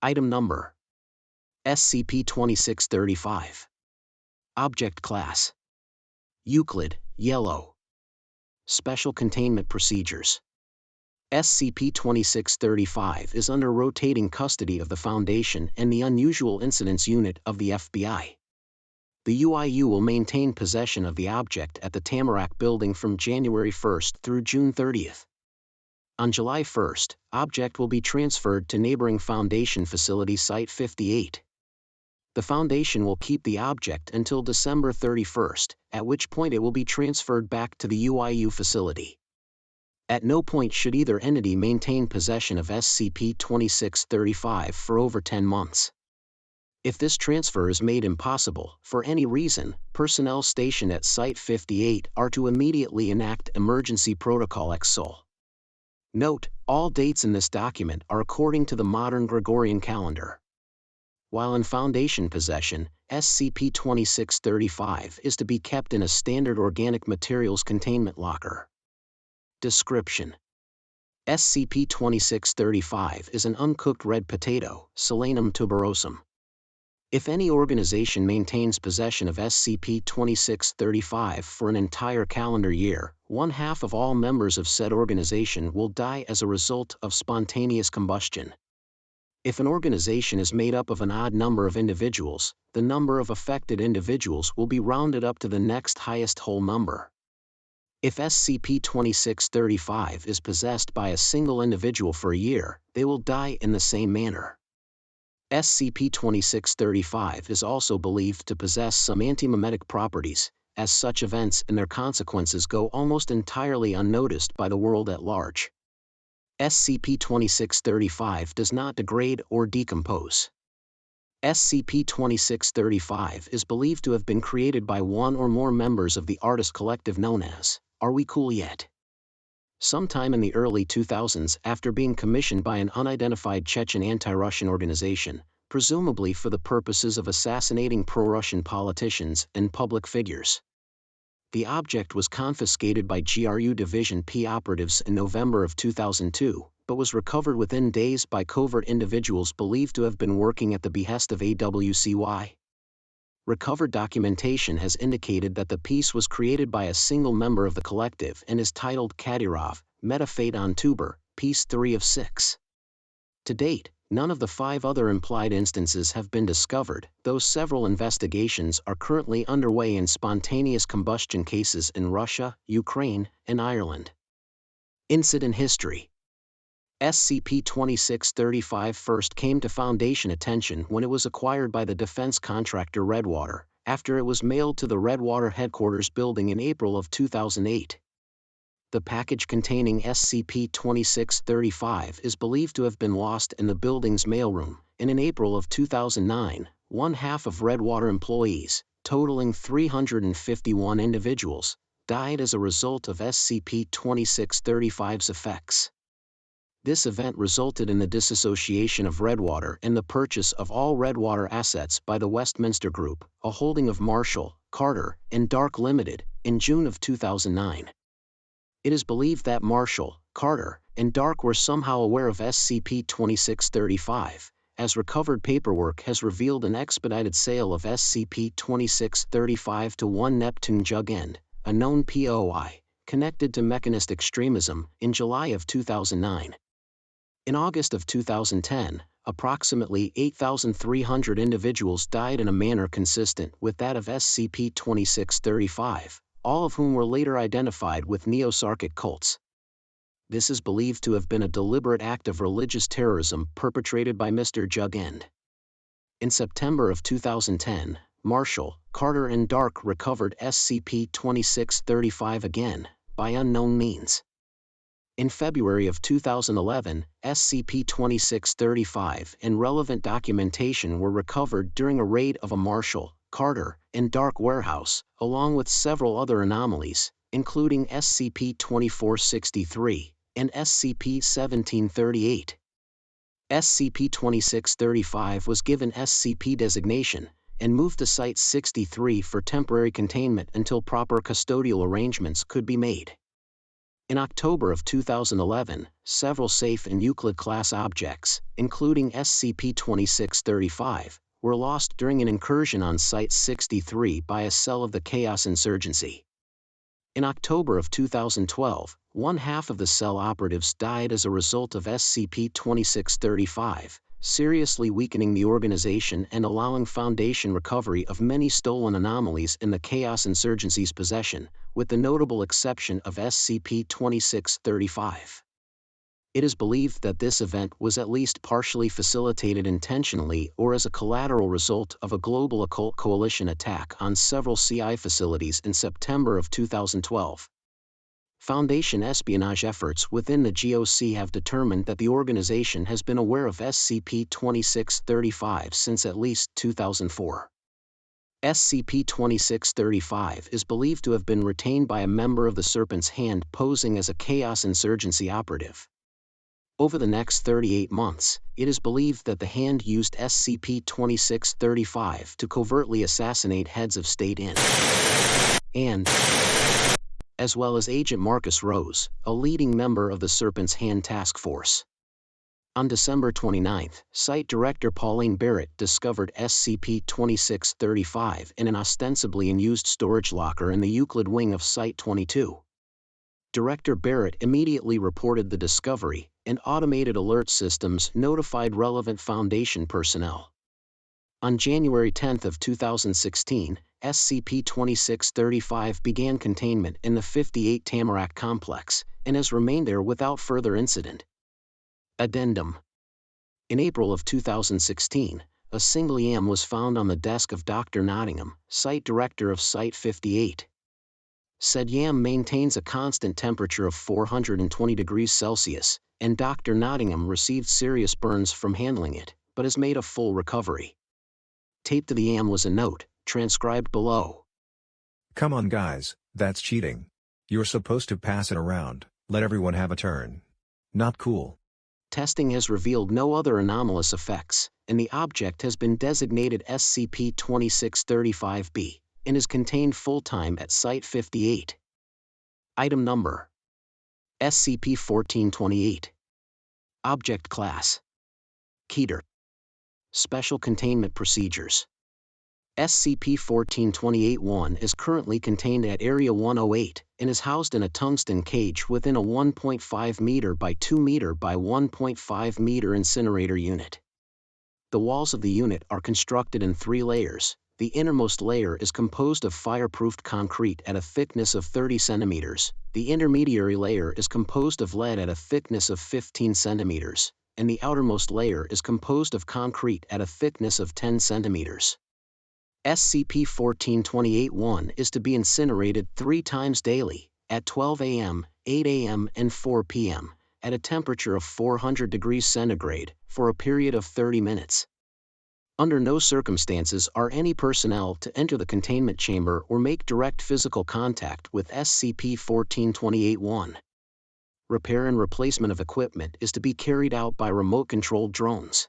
Item Number: SCP-2635. Object Class: Euclid, Yellow. Special Containment Procedures: SCP-2635 is under rotating custody of the Foundation and the Unusual Incidents Unit of the FBI. The UIU will maintain possession of the object at the Tamarack Building from January 1 through June 30. On July 1, object will be transferred to neighboring Foundation facility Site 58. The Foundation will keep the object until December 31, at which point it will be transferred back to the UIU facility. At no point should either entity maintain possession of SCP-2635 for over 10 months. If this transfer is made impossible, for any reason, personnel stationed at Site 58 are to immediately enact Emergency Protocol XSOL. Note: all dates in this document are according to the modern Gregorian calendar. While in Foundation possession, SCP-2635 is to be kept in a standard organic materials containment locker. Description: SCP-2635 is an uncooked red potato, Solanum tuberosum. If any organization maintains possession of SCP-2635 for an entire calendar year, 1/2 of all members of said organization will die as a result of spontaneous combustion. If an organization is made up of an odd number of individuals, the number of affected individuals will be rounded up to the next highest whole number. If SCP-2635 is possessed by a single individual for a year, they will die in the same manner. SCP-2635 is also believed to possess some antimemetic properties, as such events and their consequences go almost entirely unnoticed by the world at large. SCP-2635 does not degrade or decompose. SCP-2635 is believed to have been created by one or more members of the artist collective known as Are We Cool Yet? Sometime in the early 2000s, after being commissioned by an unidentified Chechen anti-Russian organization, presumably for the purposes of assassinating pro-Russian politicians and public figures. The object was confiscated by GRU Division P operatives in November of 2002, but was recovered within days by covert individuals believed to have been working at the behest of AWCY. Recovered documentation has indicated that the piece was created by a single member of the collective and is titled Kadyrov, Metafate on Tuber, Piece 3 of 6. To date, none of the 5 other implied instances have been discovered, though several investigations are currently underway in spontaneous combustion cases in Russia, Ukraine, and Ireland. Incident History: SCP-2635 first came to Foundation attention when it was acquired by the defense contractor Redwater, after it was mailed to the Redwater headquarters building in April of 2008. The package containing SCP-2635 is believed to have been lost in the building's mailroom, and in April of 2009, 1/2 of Redwater employees, totaling 351 individuals, died as a result of SCP-2635's effects. This event resulted in the disassociation of Redwater and the purchase of all Redwater assets by the Westminster Group, a holding of Marshall, Carter, and Dark Limited, in June of 2009. It is believed that Marshall, Carter, and Dark were somehow aware of SCP-2635, as recovered paperwork has revealed an expedited sale of SCP-2635 to one Neptune Jugend, a known POI, connected to mechanist extremism, in July of 2009. In August of 2010, approximately 8,300 individuals died in a manner consistent with that of SCP-2635, all of whom were later identified with Neo-Sarkic cults. This is believed to have been a deliberate act of religious terrorism perpetrated by Mr. Jugend. In September of 2010, Marshall, Carter, and Dark recovered SCP-2635 again, by unknown means. In February of 2011, SCP-2635 and relevant documentation were recovered during a raid of a Marshall, Carter, and Dark warehouse, along with several other anomalies, including SCP-2463 and SCP-1738. SCP-2635 was given SCP designation and moved to Site 63 for temporary containment until proper custodial arrangements could be made. In October of 2011, several safe and Euclid-class objects, including SCP-2635, were lost during an incursion on Site-63 by a cell of the Chaos Insurgency. In October of 2012, one half of the cell operatives died as a result of SCP-2635, seriously weakening the organization and allowing Foundation recovery of many stolen anomalies in the Chaos Insurgency's possession, with the notable exception of SCP-2635. It is believed that this event was at least partially facilitated intentionally or as a collateral result of a global occult coalition attack on several CI facilities in September of 2012. Foundation espionage efforts within the GOC have determined that the organization has been aware of SCP-2635 since at least 2004. SCP-2635 is believed to have been retained by a member of the Serpent's Hand posing as a Chaos Insurgency operative. Over the next 38 months, it is believed that the Hand used SCP-2635 to covertly assassinate heads of state in and as well as Agent Marcus Rose, a leading member of the Serpent's Hand Task Force. On December 29, Site Director Pauline Barrett discovered SCP-2635 in an ostensibly unused storage locker in the Euclid wing of Site-22. Director Barrett immediately reported the discovery, and automated alert systems notified relevant Foundation personnel. On January 10 of 2016, SCP-2635 began containment in the 58 Tamarack complex, and has remained there without further incident. Addendum. In April of 2016, a single YAM was found on the desk of Dr. Nottingham, Site Director of Site-58. Said YAM maintains a constant temperature of 420 degrees Celsius, and Dr. Nottingham received serious burns from handling it, but has made a full recovery. Taped to the YAM was a note, transcribed below. Come on guys, that's cheating. You're supposed to pass it around, let everyone have a turn. Not cool. Testing has revealed no other anomalous effects, and the object has been designated SCP-2635-B, and is contained full-time at Site-58. Item Number: SCP-1428. Object Class: Keter. Special Containment Procedures. SCP-1428-1 is currently contained at Area 108, and is housed in a tungsten cage within a 1.5 meter by 2 meter by 1.5 meter incinerator unit. The walls of the unit are constructed in 3 layers. The innermost layer is composed of fireproofed concrete at a thickness of 30 centimeters, the intermediary layer is composed of lead at a thickness of 15 centimeters, and the outermost layer is composed of concrete at a thickness of 10 centimeters. SCP-1428-1 is to be incinerated 3 times daily, at 12 a.m., 8 a.m. and 4 p.m., at a temperature of 400 degrees centigrade, for a period of 30 minutes. Under no circumstances are any personnel to enter the containment chamber or make direct physical contact with SCP-1428-1. Repair and replacement of equipment is to be carried out by remote-controlled drones.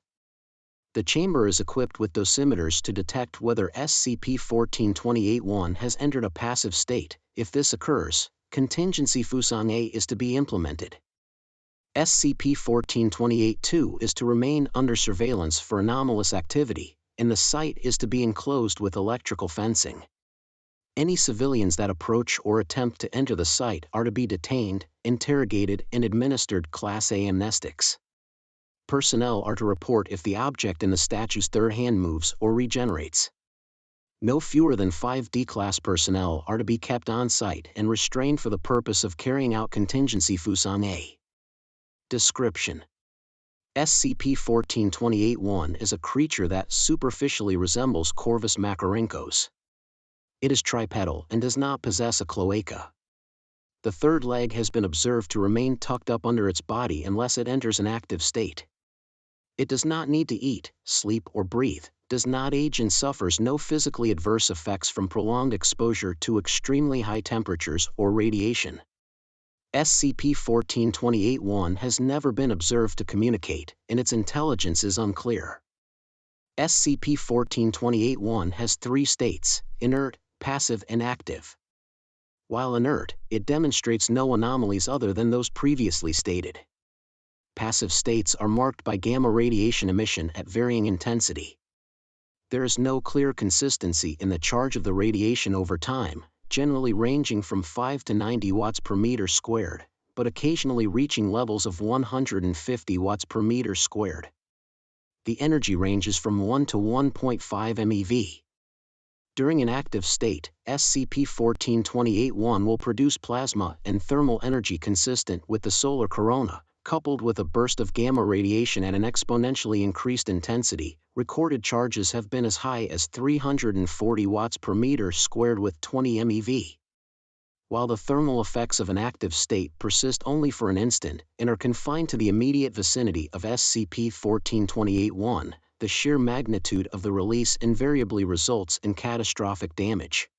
The chamber is equipped with dosimeters to detect whether SCP-1428-1 has entered a passive state. If this occurs, contingency Fusang A is to be implemented. SCP-1428-2 is to remain under surveillance for anomalous activity, and the site is to be enclosed with electrical fencing. Any civilians that approach or attempt to enter the site are to be detained, interrogated, and administered Class A amnestics. Personnel are to report if the object in the statue's third hand moves or regenerates. No fewer than 5 D-Class personnel are to be kept on site and restrained for the purpose of carrying out contingency Fusang A. Description: SCP-1428-1 is a creature that superficially resembles Corvus macrorhynchos. It is tripedal and does not possess a cloaca. The third leg has been observed to remain tucked up under its body unless it enters an active state. It does not need to eat, sleep, or breathe, does not age, and suffers no physically adverse effects from prolonged exposure to extremely high temperatures or radiation. SCP-1428-1 has never been observed to communicate, and its intelligence is unclear. SCP-1428-1 has 3 states: inert, passive, and active. While inert, it demonstrates no anomalies other than those previously stated. Passive states are marked by gamma radiation emission at varying intensity. There is no clear consistency in the charge of the radiation over time, generally ranging from 5 to 90 watts per meter squared, but occasionally reaching levels of 150 watts per meter squared. The energy ranges from 1 to 1.5 MeV. During an active state, SCP-1428-1 will produce plasma and thermal energy consistent with the solar corona, coupled with a burst of gamma radiation at an exponentially increased intensity. Recorded charges have been as high as 340 watts per meter squared with 20 MeV. While the thermal effects of an active state persist only for an instant and are confined to the immediate vicinity of SCP-1428-1, the sheer magnitude of the release invariably results in catastrophic damage.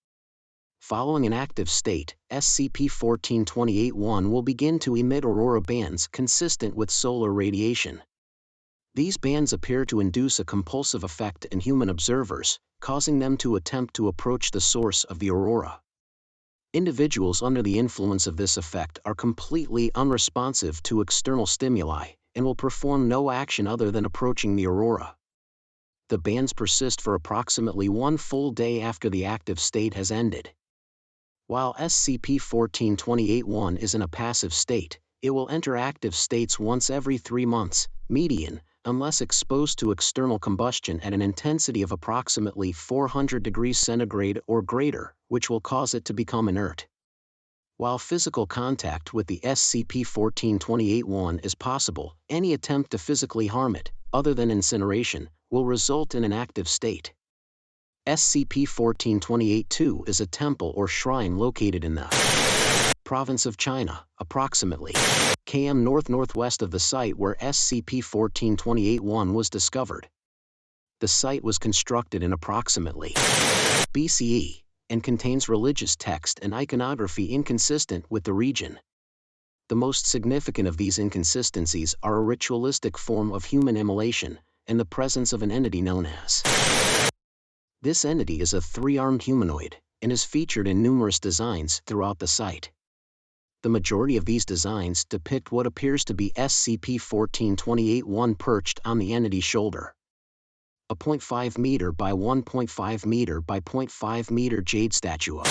Following an active state, SCP-1428-1 will begin to emit aurora bands consistent with solar radiation. These bands appear to induce a compulsive effect in human observers, causing them to attempt to approach the source of the aurora. Individuals under the influence of this effect are completely unresponsive to external stimuli, and will perform no action other than approaching the aurora. The bands persist for approximately 1 full day after the active state has ended. While SCP-1428-1 is in a passive state, it will enter active states once every 3 months, median, unless exposed to external combustion at an intensity of approximately 400 degrees centigrade or greater, which will cause it to become inert. While physical contact with the SCP-1428-1 is possible, any attempt to physically harm it, other than incineration, will result in an active state. SCP-1428-2 is a temple or shrine located in the province of China, approximately km north-northwest of the site where SCP-1428-1 was discovered. The site was constructed in approximately BCE, and contains religious text and iconography inconsistent with the region. The most significant of these inconsistencies are a ritualistic form of human immolation, and the presence of an entity known as. This entity is a 3-armed humanoid, and is featured in numerous designs throughout the site. The majority of these designs depict what appears to be SCP-1428-1 perched on the entity's shoulder. A 0.5 meter by 1.5 meter by 0.5 meter jade statue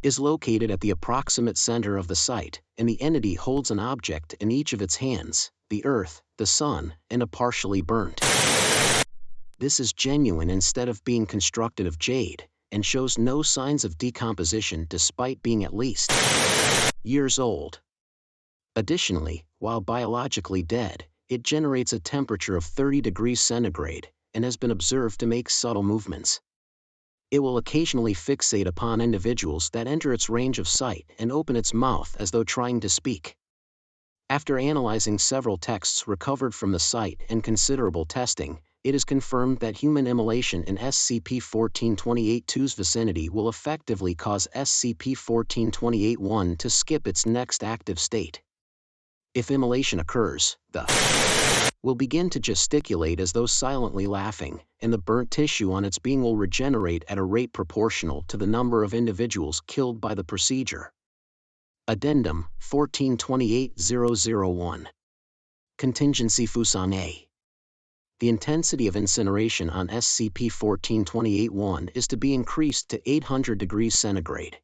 is located at the approximate center of the site, and the entity holds an object in each of its hands: the earth, the sun, and a partially burnt. This is genuine instead of being constructed of jade, and shows no signs of decomposition despite being at least years old. Additionally, while biologically dead, it generates a temperature of 30 degrees centigrade, and has been observed to make subtle movements. It will occasionally fixate upon individuals that enter its range of sight and open its mouth as though trying to speak. After analyzing several texts recovered from the site and considerable testing, it is confirmed that human immolation in SCP-1428-2's vicinity will effectively cause SCP-1428-1 to skip its next active state. If immolation occurs, the will begin to gesticulate as though silently laughing, and the burnt tissue on its being will regenerate at a rate proportional to the number of individuals killed by the procedure. Addendum 1428-001. Contingency Fusan A. The intensity of incineration on SCP-1428-1 is to be increased to 800 degrees centigrade.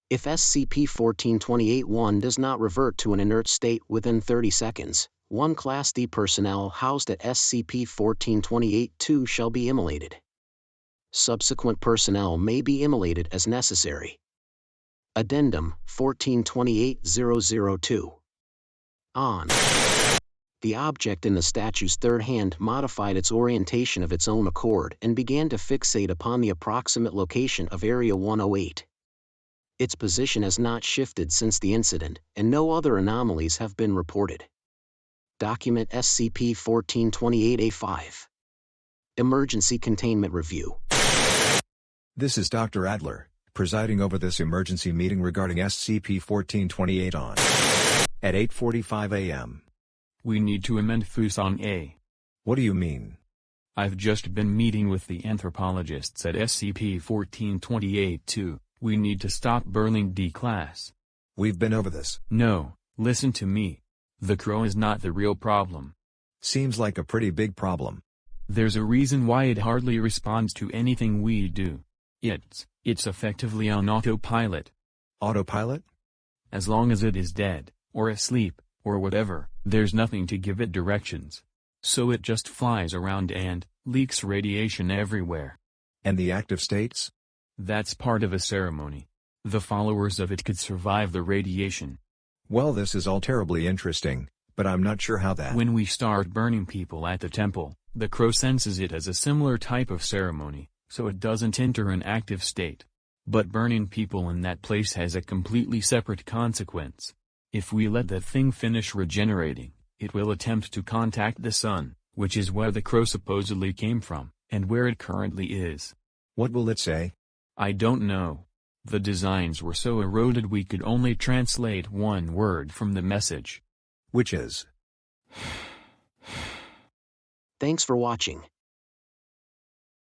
If SCP-1428-1 does not revert to an inert state within 30 seconds, 1 Class D personnel housed at SCP-1428-2 shall be immolated. Subsequent personnel may be immolated as necessary. Addendum 1428-002. On. The object in the statue's third hand modified its orientation of its own accord and began to fixate upon the approximate location of Area 108. Its position has not shifted since the incident, and no other anomalies have been reported. Document SCP-1428-A5. Emergency Containment Review. This is Dr. Adler, presiding over this emergency meeting regarding SCP-1428 on at 8:45 a.m. We need to amend Fusan A. What do you mean? I've just been meeting with the anthropologists at SCP-1428-2, We need to stop burning D-Class. We've been over this. No, listen to me. The crow is not the real problem. Seems like a pretty big problem. There's a reason why it hardly responds to anything we do. It's effectively on autopilot. Autopilot? As long as it is dead, or asleep, or whatever, there's nothing to give it directions. So it just flies around and leaks radiation everywhere. And the active states? That's part of a ceremony. The followers of it could survive the radiation. Well, this is all terribly interesting, but I'm not sure how that. When we start burning people at the temple, the crow senses it as a similar type of ceremony, so it doesn't enter an active state. But burning people in that place has a completely separate consequence. If we let that thing finish regenerating, it will attempt to contact the sun, which is where the crow supposedly came from, and where it currently is. What will it say? I don't know. The designs were so eroded we could only translate one word from the message. Which is? Thanks for watching.